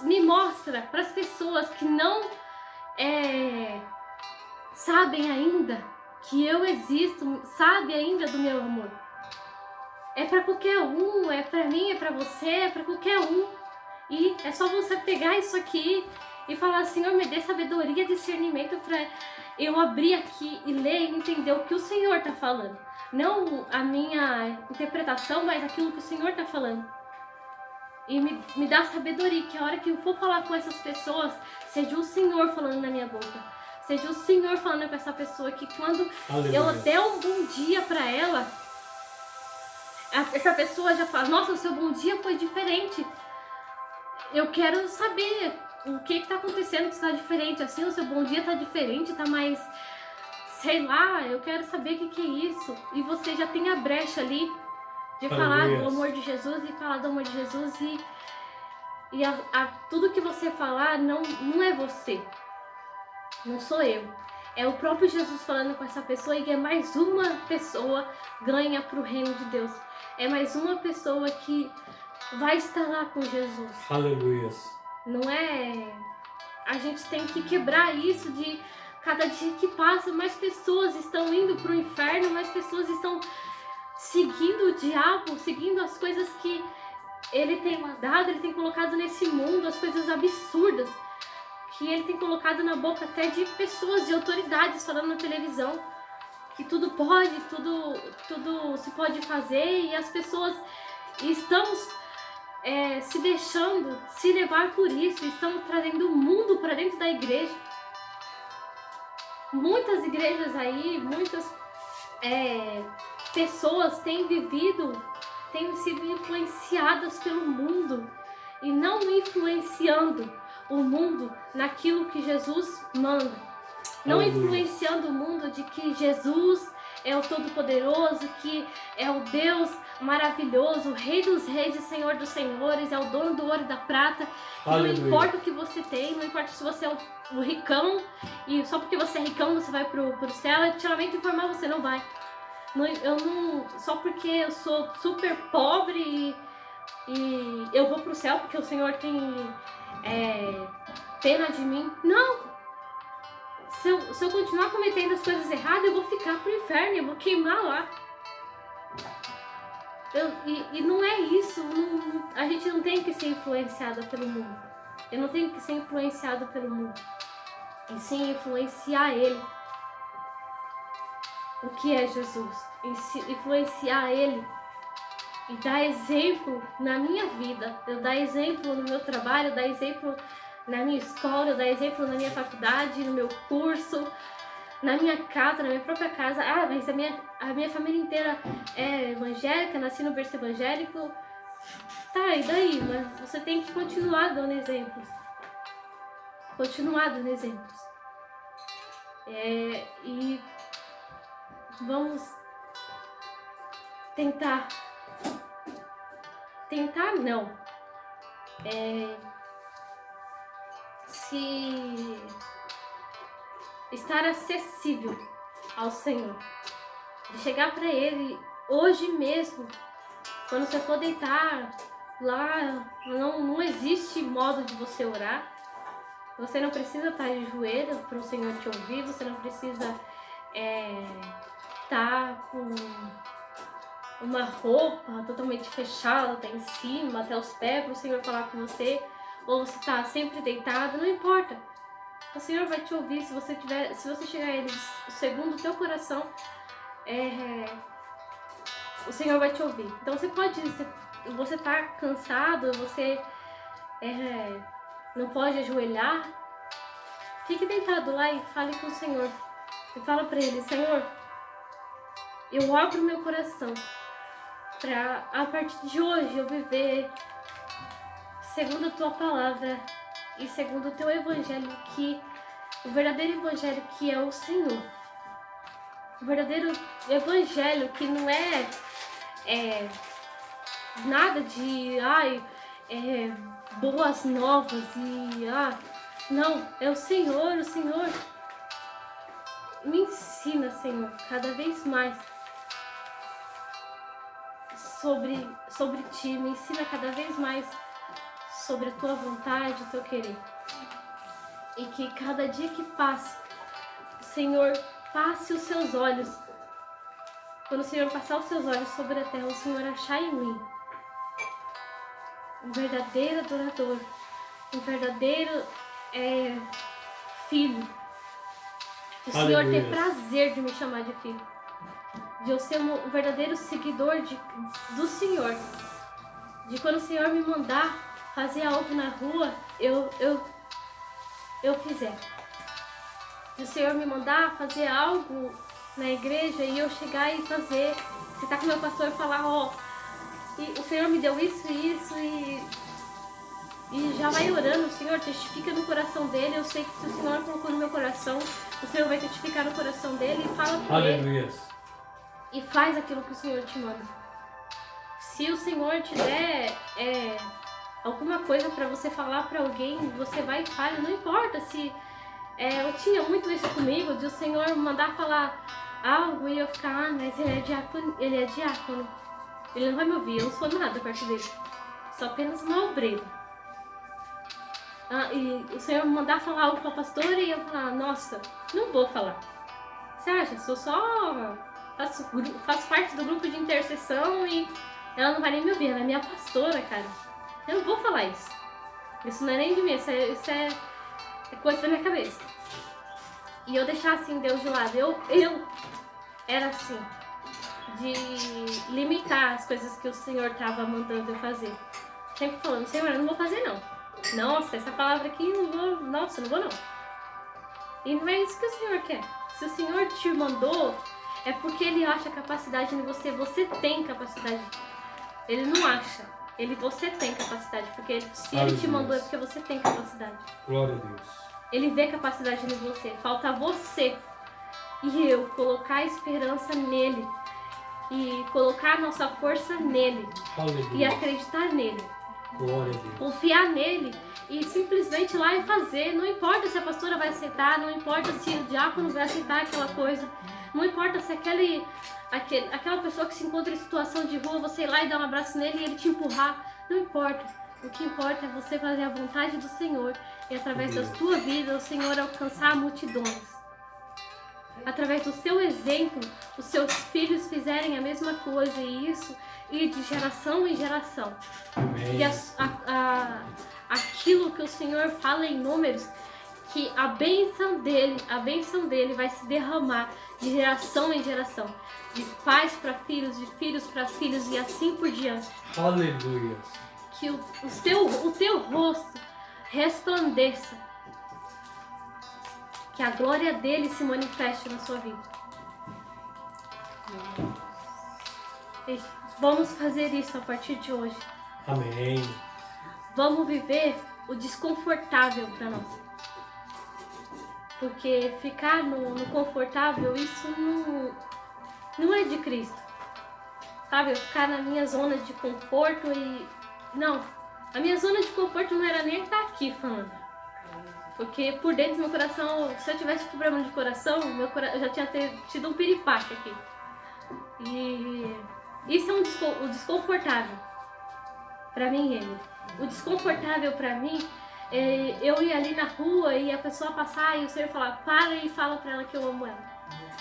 Me mostra para as pessoas que não sabem ainda que eu existo, sabe ainda do meu amor. É para qualquer um, é para mim, é para você, é para qualquer um. E é só você pegar isso aqui e falar: Senhor, me dê sabedoria e discernimento para eu abrir aqui e ler e entender o que o Senhor está falando. Não a minha interpretação, mas aquilo que o Senhor está falando. E me dá sabedoria, que a hora que eu for falar com essas pessoas, seja o Senhor falando na minha boca. Seja o Senhor falando com essa pessoa, que quando Aleluia. eu der um bom dia para ela, essa pessoa já fala: nossa, o seu bom dia foi diferente. Eu quero saber o que está acontecendo que está diferente. Assim, o seu bom dia está diferente, está mais... sei lá, eu quero saber o que é isso. E você já tem a brecha ali de falar do amor de Jesus e falar do amor de Jesus. E tudo que você falar não é você. Não sou eu. É o próprio Jesus falando com essa pessoa, e é mais uma pessoa ganha para o reino de Deus. É mais uma pessoa que vai estar lá com Jesus. Aleluia. Não é... A gente tem que quebrar isso de... Cada dia que passa, mais pessoas estão indo para o inferno, mais pessoas estão seguindo o diabo, seguindo as coisas que ele tem mandado, ele tem colocado nesse mundo, as coisas absurdas que ele tem colocado na boca até de pessoas, de autoridades falando na televisão, que tudo pode, tudo se pode fazer, e as pessoas estamos se deixando se levar por isso, estamos trazendo o mundo para dentro da igreja. Muitas igrejas aí, muitas pessoas têm sido influenciadas pelo mundo e não influenciando o mundo naquilo que Jesus manda. Não influenciando o mundo de que Jesus é o Todo-Poderoso, que é o Deus maravilhoso, o Rei dos Reis e Senhor dos Senhores, é o dono do ouro e da prata. E não importa o que você tem, não importa se você é o ricão, e só porque você é ricão você vai pro céu, eu te lamento informar, você não vai. Só porque eu sou super pobre e eu vou pro céu porque o Senhor tem pena de mim. Não! Se eu continuar cometendo as coisas erradas, eu vou ficar pro inferno, eu vou queimar lá. E não é isso. A gente não tem que ser influenciada pelo mundo. Eu não tenho que ser influenciado pelo mundo. E sim influenciar ele. O que é Jesus? Influenciar ele. E dar exemplo na minha vida. Eu dar exemplo no meu trabalho, eu dar exemplo na minha escola, eu dar exemplo na minha faculdade, no meu curso, na minha casa, na minha própria casa. Ah, mas a minha família inteira é evangélica, nasci no berço evangélico. Tá, e daí? Mas você tem que continuar dando exemplos. Continuar dando exemplos. E vamos tentar não. Se estar acessível ao Senhor. De chegar para Ele hoje mesmo, quando você for deitar lá, não existe modo de você orar. Você não precisa estar de joelho para o Senhor te ouvir, você não precisa estar com uma roupa totalmente fechada até em cima, até os pés, para o Senhor falar com você, ou você está sempre deitado, não importa. O Senhor vai te ouvir se você chegar a Ele segundo o teu coração, o Senhor vai te ouvir. Então você tá cansado, você não pode ajoelhar, fique deitado lá e fale com o Senhor. E fala para Ele: Senhor, eu abro meu coração para a partir de hoje eu viver segundo a Tua palavra e segundo o Teu evangelho, o verdadeiro evangelho que é o Senhor. O verdadeiro evangelho que não é nada de boas novas não, é o Senhor. Me ensina, Senhor, cada vez mais sobre Ti, me ensina cada vez mais sobre a Tua vontade, o Teu querer. E que cada dia que passe, Senhor, passe os Seus olhos. Quando o Senhor passar os Seus olhos sobre a terra, o Senhor achar em mim um verdadeiro adorador, um verdadeiro filho. O Senhor ter prazer de me chamar de filho. De eu ser um verdadeiro seguidor do Senhor. De quando o Senhor me mandar fazer algo na rua, eu fizer. Se o Senhor me mandar fazer algo na igreja e eu chegar e fazer, você tá com o meu pastor e falar, e o Senhor me deu isso e já vai orando, o Senhor testifica no coração dele. Eu sei que se o Senhor colocou no meu coração, o Senhor vai testificar no coração dele, e fala com ele e faz aquilo que o Senhor te manda. Se o Senhor te der alguma coisa para você falar para alguém, você vai e fala. Não importa se eu tinha muito isso comigo, de o Senhor mandar falar algo e eu ficar, mas ele é diácono, ele não vai me ouvir, eu não sou nada perto dele, sou apenas uma obreira. E o Senhor me mandar falar algo para a pastora e eu falar, nossa, não vou falar. Você acha? Faço parte do grupo de intercessão e ela não vai nem me ouvir, ela é minha pastora, cara. Eu não vou falar isso. Isso não é nem de mim, isso É coisa da minha cabeça. E eu deixar assim Deus de lado. Eu era assim, de limitar as coisas que o Senhor estava mandando eu fazer. Sempre falando, Senhor, eu não vou fazer não. Nossa, essa palavra aqui não vou, nossa, não vou não. E não é isso que o Senhor quer. Se o Senhor te mandou, é porque Ele acha capacidade em você. Você tem capacidade. Ele não acha. Você tem capacidade. Porque se Ele te mandou é porque você tem capacidade. Glória a Deus. Ele vê capacidade em você. Falta você e eu colocar a esperança nele. E colocar a nossa força nele. Aleluia. E acreditar nele. Glória a Deus. Confiar nele e simplesmente ir lá e fazer. Não importa se a pastora vai aceitar, não importa se o diácono vai aceitar aquela coisa, não importa se aquela pessoa que se encontra em situação de rua, você ir lá e dar um abraço nele e ele te empurrar, não importa. O que importa é você fazer a vontade do Senhor e através da sua vida o Senhor alcançar multidões. Através do seu exemplo, os seus filhos fizerem a mesma coisa e isso ir de geração em geração. Amém. E aquilo que o Senhor fala em Números, que a bênção dele vai se derramar de geração em geração, de pais para filhos, de filhos para filhos e assim por diante. Aleluia. Que o teu rosto resplandeça, que a glória dele se manifeste na sua vida. E vamos fazer isso a partir de hoje. Amém. Vamos viver o desconfortável para nós. Porque ficar no confortável, isso não é de Cristo. Sabe, eu ficar na minha zona de conforto e... Não, a minha zona de conforto não era nem estar aqui falando. Porque por dentro do meu coração, se eu tivesse problema de coração, eu já tinha tido um piripaque aqui. E isso é o desconfortável pra mim, ele. O desconfortável pra mim é eu ir ali na rua e a pessoa passar e o Senhor falar, para e fala pra ela que eu amo ela.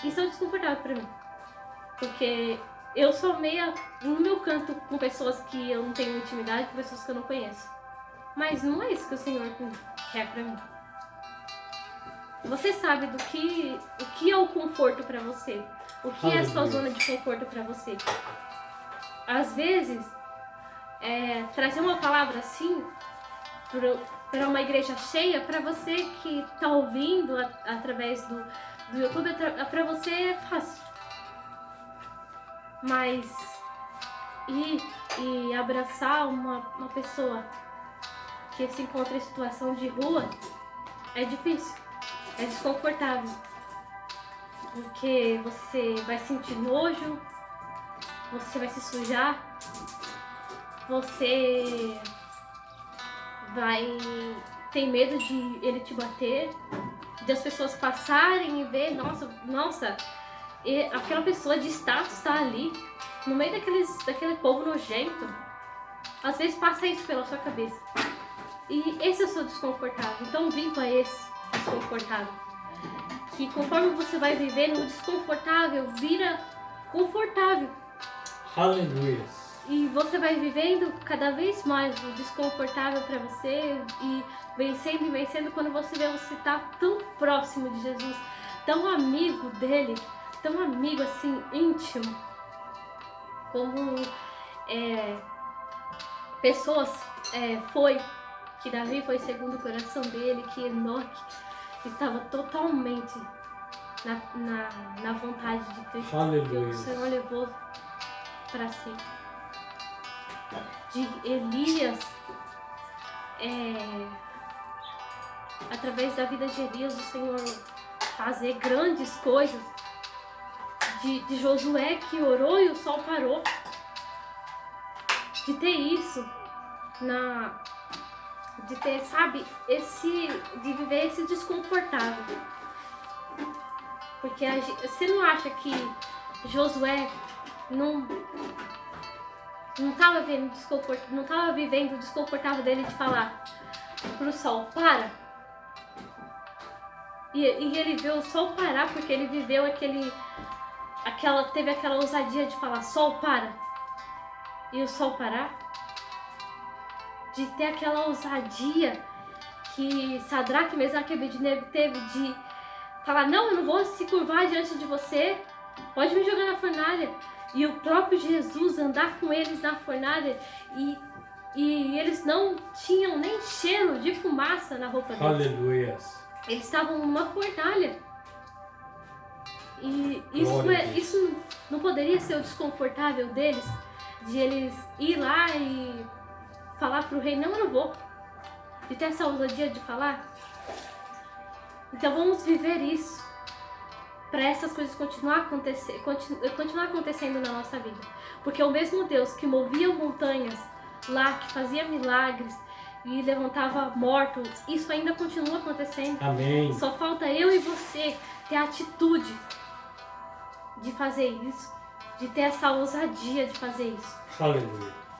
Isso é o desconfortável pra mim. Porque eu sou meia no meu canto com pessoas que eu não tenho intimidade, com pessoas que eu não conheço. Mas não é isso que o Senhor quer pra mim. Você sabe o que é o conforto pra você. O que é a sua zona de conforto pra você. Às vezes, trazer uma palavra assim para uma igreja cheia, para você que está ouvindo através do YouTube, para você é fácil. Mas ir e abraçar uma pessoa que se encontra em situação de rua é difícil, é desconfortável. Porque você vai sentir nojo, você vai se sujar, você vai ter medo de ele te bater, de as pessoas passarem e ver, nossa, aquela pessoa de status está ali, no meio daquele povo nojento. Às vezes passa isso pela sua cabeça. E esse é o seu desconfortável. Então viva esse desconfortável. Que conforme você vai vivendo, o desconfortável vira confortável. Aleluia. E você vai vivendo cada vez mais o desconfortável para você e vencendo e vencendo. Quando você vê, você tá tão próximo de Jesus, tão amigo dele, tão amigo assim, íntimo. Como pessoas que Davi foi segundo o coração dele, que Enoque estava totalmente na vontade de Cristo. Aleluia. Que o Senhor levou para si. De Elias, através da vida de Elias, o Senhor fazer grandes coisas. De Josué que orou e o sol parou. De ter isso, de ter, sabe, de viver esse desconfortável. Porque você não acha que Josué não estava vivendo o desconfortável dele de falar pro sol, para. E ele viu o sol parar porque ele viveu teve aquela ousadia de falar, sol, para. E o sol parar. De ter aquela ousadia que Sadraque, Mesaque e Abednego teve de falar, não, eu não vou se curvar diante de você, pode me jogar na fornalha. E o próprio Jesus andar com eles na fornalha e eles não tinham nem cheiro de fumaça na roupa deles. Aleluia. Eles estavam numa fornalha. E Glória a Deus. isso não poderia ser o desconfortável deles, de eles ir lá e falar pro rei, não, eu não vou. De ter essa ousadia de falar. Então vamos viver isso. Para essas coisas continuar acontecendo na nossa vida. Porque o mesmo Deus que movia montanhas lá, que fazia milagres e levantava mortos, isso ainda continua acontecendo. Amém. Só falta eu e você ter a atitude de fazer isso, de ter essa ousadia de fazer isso. Aleluia.